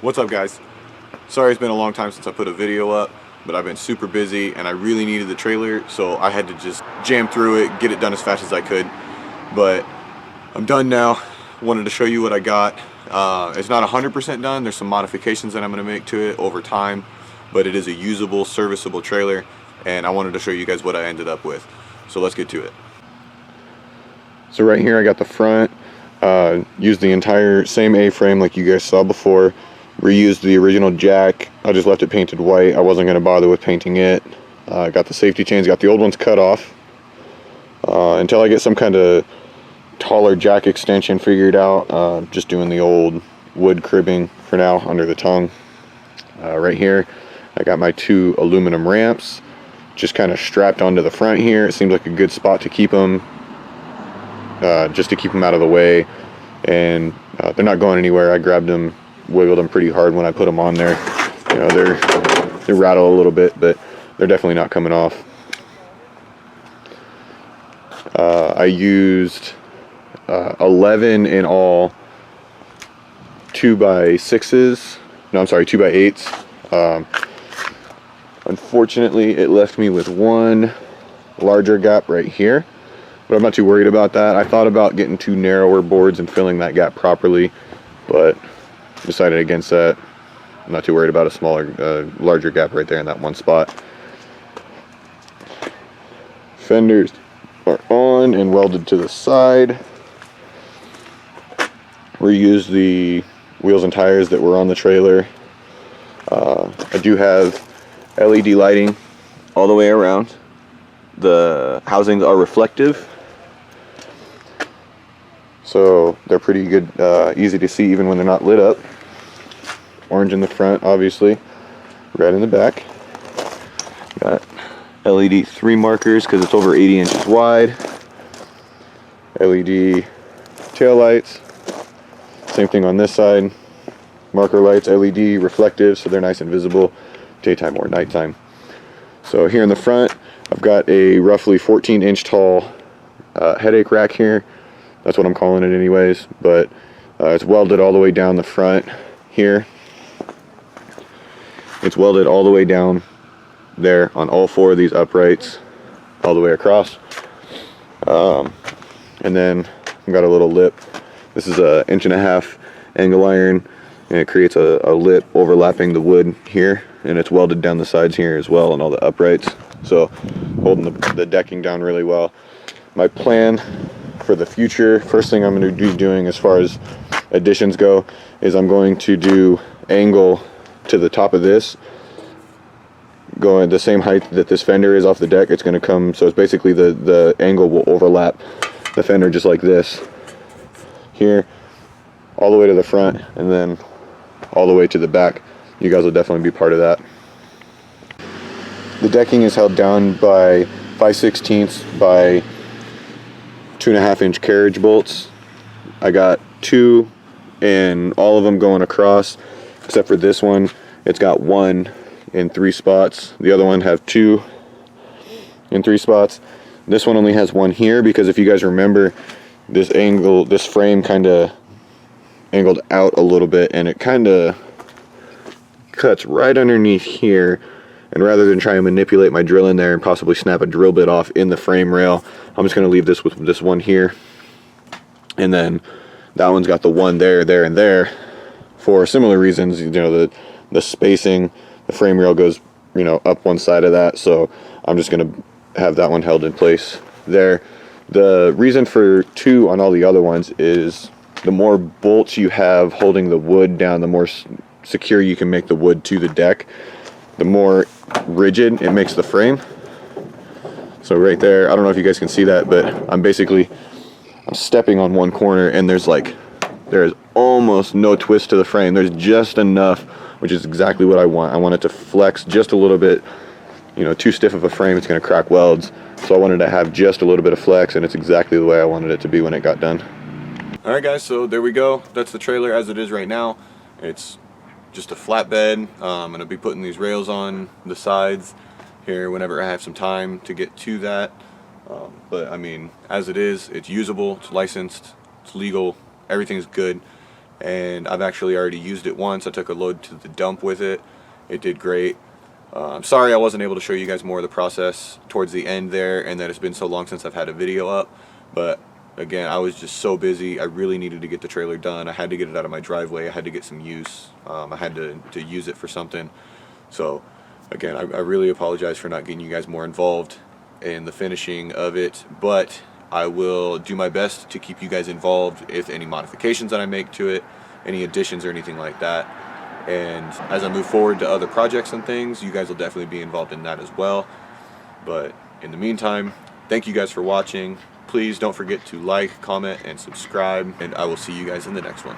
What's up, guys? Sorry it's been a long time since I put a video up, but I've been super busy and I really needed the trailer, so I had to just jam through it, get it done as fast as I could. But I'm done now. Wanted to show you what I got. It's not 100% done. There's some modifications that I'm going to make to it over time, but it is a usable, serviceable trailer, and I wanted to show you guys what I ended up with. So let's get to it. So right here I got the front, used the entire same A-frame like you guys saw before, reused the original jack. I just left it painted white. I wasn't going to bother with painting it. Got the safety chains, got the old ones cut off until I get some kind of taller jack extension figured out. Just doing the old wood cribbing for now under the tongue. Right here I got my two aluminum ramps just kind of strapped onto the front here. It seems like a good spot to keep them, just to keep them out of the way, and they're not going anywhere. I grabbed them, wiggled them pretty hard when I put them on there. You know, they rattle a little bit, but they're definitely not coming off. I used 11 in all 2x6s. No, I'm sorry, 2x8s. Unfortunately, it left me with one larger gap right here, but I'm not too worried about that. I thought about getting two narrower boards and filling that gap properly, but decided against that. I'm not too worried about a smaller, larger gap right there in that one spot. Fenders are on and welded to the side. Reused the wheels and tires that were on the trailer. I do have LED lighting all the way around. The housings are reflective, so they're pretty good, easy to see even when they're not lit up. Orange in the front, obviously, red in the back. Got LED 3 markers because it's over 80 inches wide. LED tail lights. Same thing on this side. Marker lights, LED, reflective, so they're nice and visible, daytime or nighttime. So here in the front, I've got a roughly 14-inch tall headache rack here. That's what I'm calling it anyways, but it's welded all the way down the front here. It's welded all the way down there on all 4 of these uprights, all the way across. And then I've got a little lip. This is a 1.5 inch angle iron, and it creates a lip overlapping the wood here, and it's welded down the sides here as well on all the uprights, so holding the decking down really well. My plan for the future, first thing I'm going to be doing as far as additions go, is I'm going to do angle to the top of this, going the same height that this fender is off the deck. It's going to come, so it's basically the angle will overlap the fender just like this here, all the way to the front, and then all the way to the back. You guys will definitely be part of that. The decking is held down by 5/16 by 2.5 inch carriage bolts. I got 2 and all of them going across, except for this one. It's got 1 in 3 spots. The other one have 2 in 3 spots. This one only has 1 here because if you guys remember, this frame kind of angled out a little bit, and it kind of cuts right underneath here, and rather than try and manipulate my drill in there and possibly snap a drill bit off in the frame rail, I'm just going to leave this with this one here, and then that one's got the 1 there, there, and there for similar reasons. You know, the spacing, the frame rail goes, you know, up one side of that, so I'm just going to have that one held in place there. The reason for 2 on all the other ones is the more bolts you have holding the wood down, the more secure you can make the wood to the deck, the more rigid it makes the frame. So right there, I don't know if you guys can see that, but I'm stepping on one corner, and there's almost no twist to the frame. There's just enough, which is exactly what I want. I want it to flex just a little bit. You know, too stiff of a frame, it's going to crack welds. So I wanted to have just a little bit of flex, and it's exactly the way I wanted it to be when it got done. Alright guys, so there we go. That's the trailer as it is right now. It's just a flatbed. I'm going to be putting these rails on the sides here whenever I have some time to get to that. But I mean, as it is, it's usable, it's licensed, it's legal, everything's good. and I've actually already used it once. I took a load to the dump with it. It did great. I'm sorry I wasn't able to show you guys more of the process towards the end there, and that it's been so long since I've had a video up, but again, I was just so busy. I really needed to get the trailer done. I had to get it out of my driveway. I had to get some use. I had to use it for something. So again, I really apologize for not getting you guys more involved in the finishing of it, but I will do my best to keep you guys involved with any modifications that I make to it, any additions or anything like that. And as I move forward to other projects and things, you guys will definitely be involved in that as well. But in the meantime, thank you guys for watching. Please don't forget to like, comment, and subscribe, and I will see you guys in the next one.